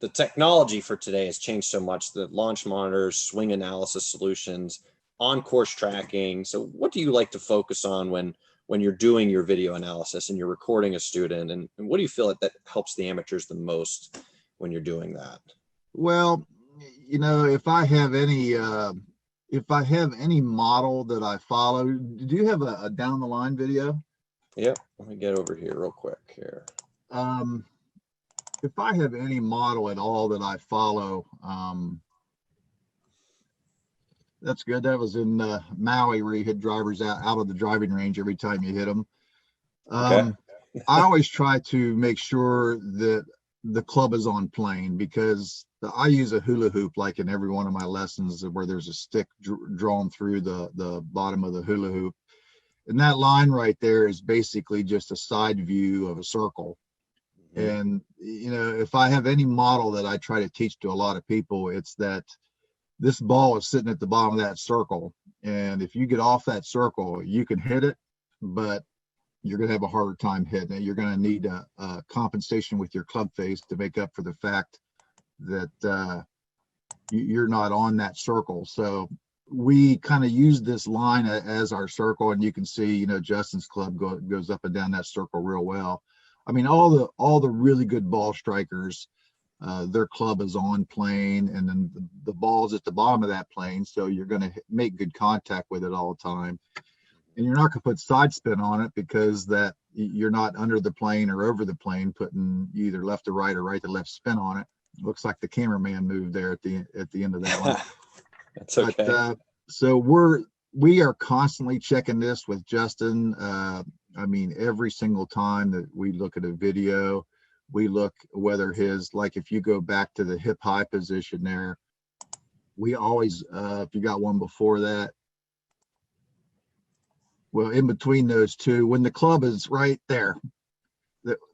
the technology for today has changed so much, the launch monitors, swing analysis solutions, on course tracking. So what do you like to focus on when you're doing your video analysis and you're recording a student, and what do you feel that helps the amateurs the most when you're doing that? Well, if I have any model that I follow, do you have a down the line video? Yep. Let me get over here real quick here. If I have any model at all that I follow, that's good. That was in Maui, where you hit drivers out of the driving range every time you hit them. Okay. I always try to make sure that the club is on plane, because I use a hula hoop like in every one of my lessons, where there's a stick drawn through the bottom of the hula hoop. And that line right there is basically just a side view of a circle. And, if I have any model that I try to teach to a lot of people, it's that this ball is sitting at the bottom of that circle. And if you get off that circle, you can hit it, but you're going to have a harder time hitting it. You're going to need a compensation with your club face to make up for the fact that you're not on that circle. So we kind of use this line as our circle, and you can see, Justin's club goes up and down that circle real well. I mean, all the really good ball strikers, their club is on plane, and then the ball's at the bottom of that plane, so you're going to make good contact with it all the time. And you're not going to put side spin on it, because that you're not under the plane or over the plane putting either left to right or right to left spin on it. Looks like the cameraman moved there at the end of that one. That's okay. But, so we are constantly checking this with Justin. I mean, every single time that we look at a video, we look whether like if you go back to the hip high position there, we always, if you got one before that, well, in between those two, when the club is right there,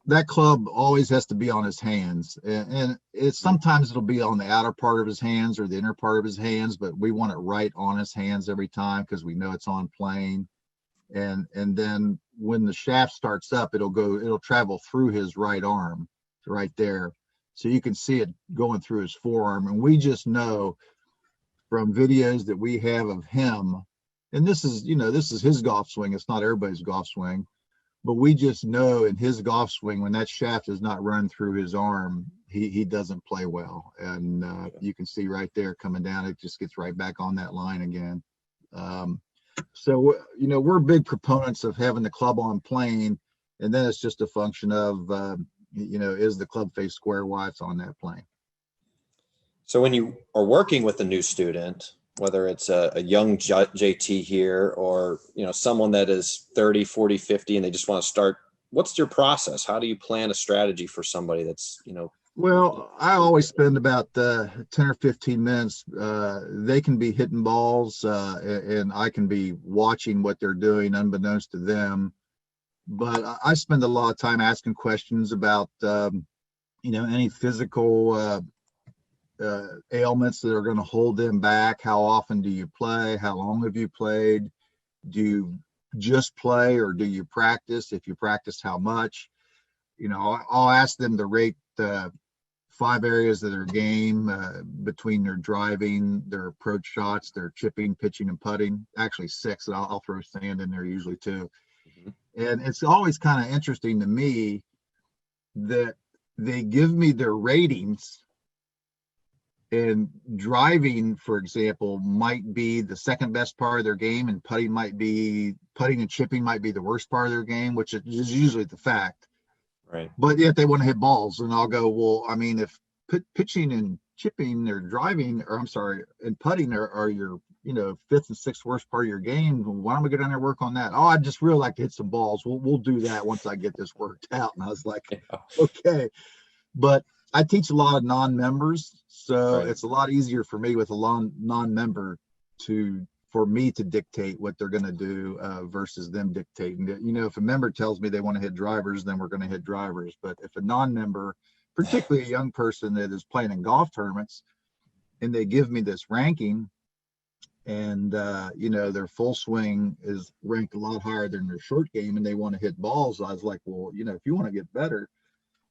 that club always has to be on his hands, and it's sometimes it'll be on the outer part of his hands or the inner part of his hands, but we want it right on his hands every time, because we know it's on plane. And then when the shaft starts up, it'll travel through his right arm right there, so you can see it going through his forearm. And we just know from videos that we have of him, and this is his golf swing, it's not everybody's golf swing, but we just know in his golf swing, when that shaft is not running through his arm, he doesn't play well. And you can see right there coming down, it just gets right back on that line again. So, we're big proponents of having the club on plane, and then it's just a function of, is the club face square while it's on that plane. So when you are working with a new student, whether it's a young JT here or, someone that is 30, 40, 50, and they just want to start, what's your process? How do you plan a strategy for somebody that's, Well, I always spend about 10 or 15 minutes. They can be hitting balls, and I can be watching what they're doing unbeknownst to them. But I spend a lot of time asking questions about, any physical ailments that are going to hold them back. How often do you play? How long have you played? Do you just play, or do you practice? If you practice, how much? I'll ask them to rate 5 areas of their game, between their driving, their approach shots, their chipping, pitching, and putting. Actually 6, and I'll throw sand in there usually too. And it's always kind of interesting to me that they give me their ratings, and driving, for example, might be the second best part of their game, and putting and chipping might be the worst part of their game, which is usually the fact. Right. But yet they want to hit balls, and I'll go, well, I mean, if pitching and chipping or driving, or I'm sorry, and putting are your, 5th and 6th worst part of your game, why don't we go down there and work on that? Oh, I just really like to hit some balls. We'll do that once I get this worked out. And I was like, okay. But I teach a lot of non-members, so It's a lot easier for me with a non-member for me to dictate what they're going to do, versus them dictating it. If a member tells me they want to hit drivers, then we're going to hit drivers. But if a non-member, particularly a young person that is playing in golf tournaments, and they give me this ranking, and their full swing is ranked a lot higher than their short game, and they want to hit balls, I was like, well, if you want to get better,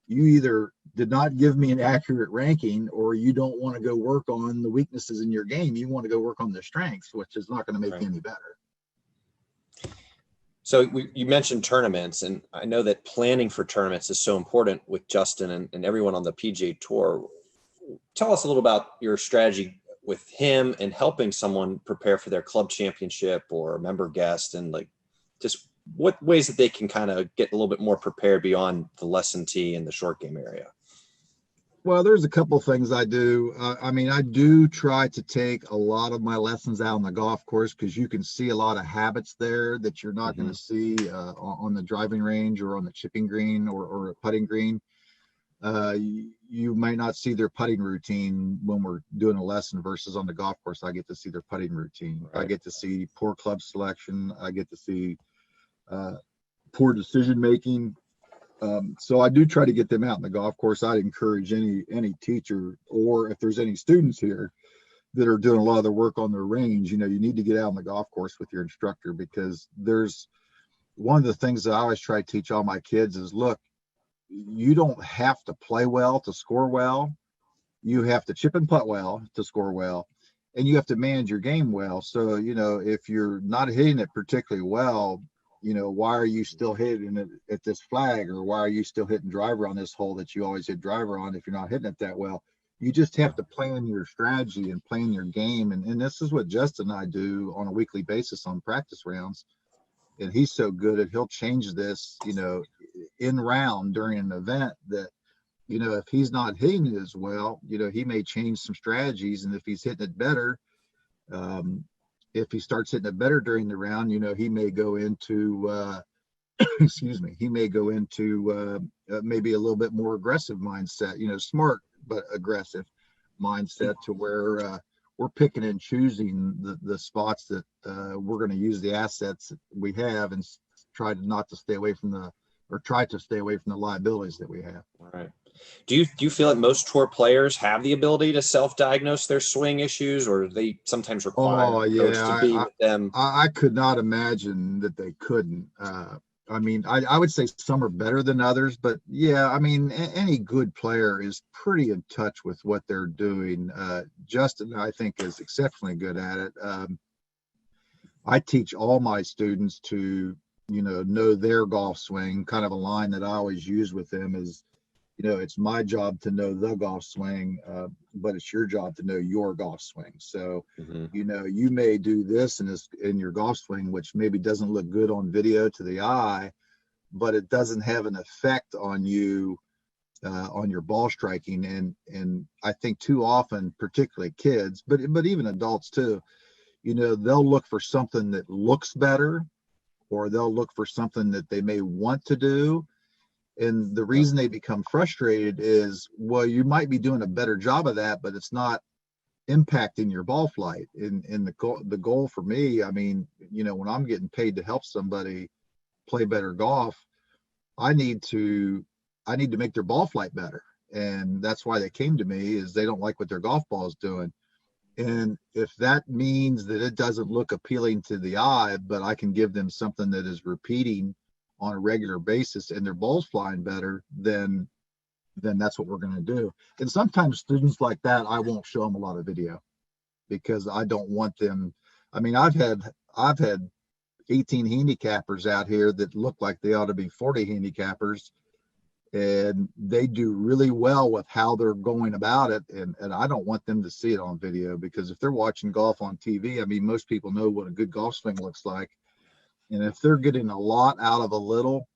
you either did not give me an accurate ranking, or you don't want to go work on the weaknesses in your game. You want to go work on the strengths, which is not going to make you any better. So you mentioned tournaments, and I know that planning for tournaments is so important with Justin and everyone on the PGA Tour. Tell us a little about your strategy with him and helping someone prepare for their club championship or a member guest, and like just what ways that they can kind of get a little bit more prepared beyond the lesson tee and the short game area. Well, there's a couple of things I do. I mean, I do try to take a lot of my lessons out on the golf course, because you can see a lot of habits there that you're not going to see on the driving range or on the chipping green or a putting green. You might not see their putting routine when we're doing a lesson versus on the golf course. I get to see their putting routine. Right. I get to see poor club selection. I get to see poor decision making. So I do try to get them out in the golf course. I'd encourage any teacher, or if there's any students here that are doing a lot of the work on their range, you need to get out on the golf course with your instructor, because there's one of the things that I always try to teach all my kids is, look, you don't have to play well to score well. You have to chip and putt well to score well, and you have to manage your game well. So, if you're not hitting it particularly well, why are you still hitting it at this flag, or why are you still hitting driver on this hole that you always hit driver on if you're not hitting it that well? You just have to plan your strategy and plan your game. And this is what Justin and I do on a weekly basis on practice rounds. And he's so good at, he'll change this, in round during an event, that, if he's not hitting it as well, he may change some strategies. And if he's hitting it better, if he starts hitting it better during the round, he may go into, he may go into maybe a little bit more aggressive mindset, smart but aggressive mindset, to where we're picking and choosing the spots that we're going to use the assets that we have, and try to stay away from the liabilities that we have. All right. Do you feel like most tour players have the ability to self-diagnose their swing issues, or they sometimes require a coach to be with them? I could not imagine that they couldn't. I mean, I would say some are better than others, but yeah, I mean, any good player is pretty in touch with what they're doing. Justin, I think, is exceptionally good at it. I teach all my students to, know their golf swing. Kind of a line that I always use with them is, it's my job to know the golf swing, but it's your job to know your golf swing. So, you may do this in your golf swing, which maybe doesn't look good on video to the eye, but it doesn't have an effect on you, on your ball striking. And I think too often, particularly kids, but even adults too, they'll look for something that looks better, or they'll look for something that they may want to do. And the reason they become frustrated is, well, you might be doing a better job of that, but it's not impacting your ball flight. And the goal for me, I mean, when I'm getting paid to help somebody play better golf, I need to make their ball flight better. And that's why they came to me, is they don't like what their golf ball is doing. And if that means that it doesn't look appealing to the eye, but I can give them something that is repeating on a regular basis and their ball's flying better, then that's what we're going to do. And sometimes students like that, I won't show them a lot of video, because I don't want them. I mean, I've had 18 handicappers out here that look like they ought to be 40 handicappers, and they do really well with how they're going about it. And I don't want them to see it on video, because if they're watching golf on TV, I mean, most people know what a good golf swing looks like. And if they're getting a lot out of a little,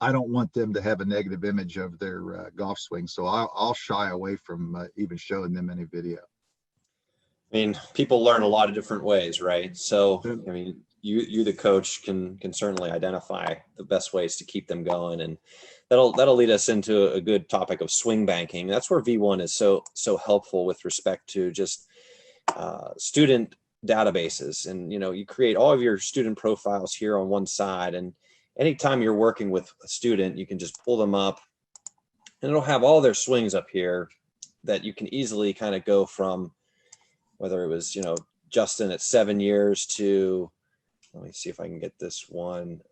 I don't want them to have a negative image of their golf swing. So I'll shy away from even showing them any video. I mean, people learn a lot of different ways, right? So, I mean, you the coach can certainly identify the best ways to keep them going, and that'll lead us into a good topic of swing banking. That's where V1 is so helpful with respect to just student databases. And you create all of your student profiles here on one side, and anytime you're working with a student, you can just pull them up, and it'll have all their swings up here that you can easily kind of go from, whether it was Justin at 7 years to, let me see if I can get this one.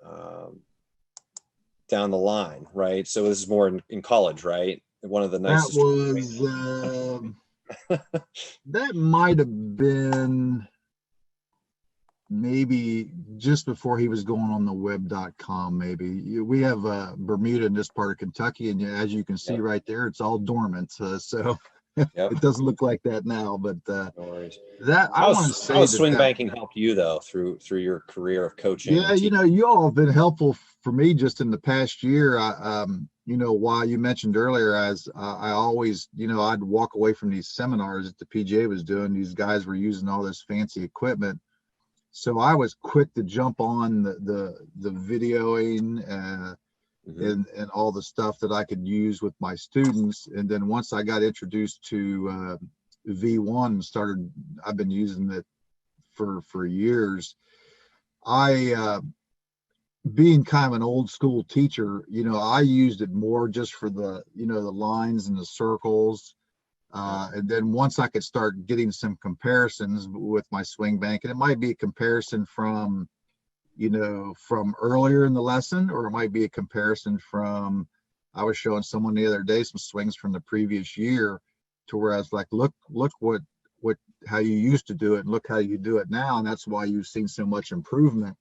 down the line, right? So this is more in college, right? One of the That nicest. was, that might have been maybe just before he was going on the web.com. Maybe we have Bermuda in this part of Kentucky, and as you can see Yep. right there, it's all dormant. So Yep. it doesn't look like that now, but No worries. that I want to say How has swing that banking helped you though through your career of coaching yeah, and teaching? you all have been helpful for me just in the past year. While you mentioned earlier, as I always, I'd walk away from these seminars that the PGA was doing. These guys were using all this fancy equipment, so I was quick to jump on the videoing and all the stuff that I could use with my students. And then once I got introduced to V1, I've been using it for years. Being kind of an old school teacher, I used it more just for the lines and the circles. And then once I could start getting some comparisons with my swing bank, and it might be a comparison from earlier in the lesson, or it might be a comparison from, I was showing someone the other day some swings from the previous year, to where I was like, look what how you used to do it, and look how you do it now, and that's why you've seen so much improvement.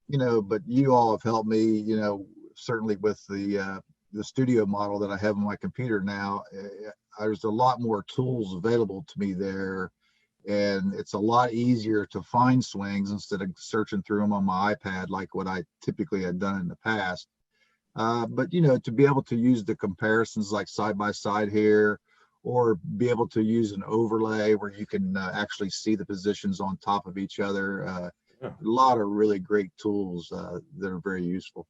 But you all have helped me, certainly with the studio model that I have on my computer now. There's a lot more tools available to me there, and it's a lot easier to find swings instead of searching through them on my iPad like what I typically had done in the past. But to be able to use the comparisons like side by side here, or be able to use an overlay where you can actually see the positions on top of each other. A lot of really great tools that are very useful.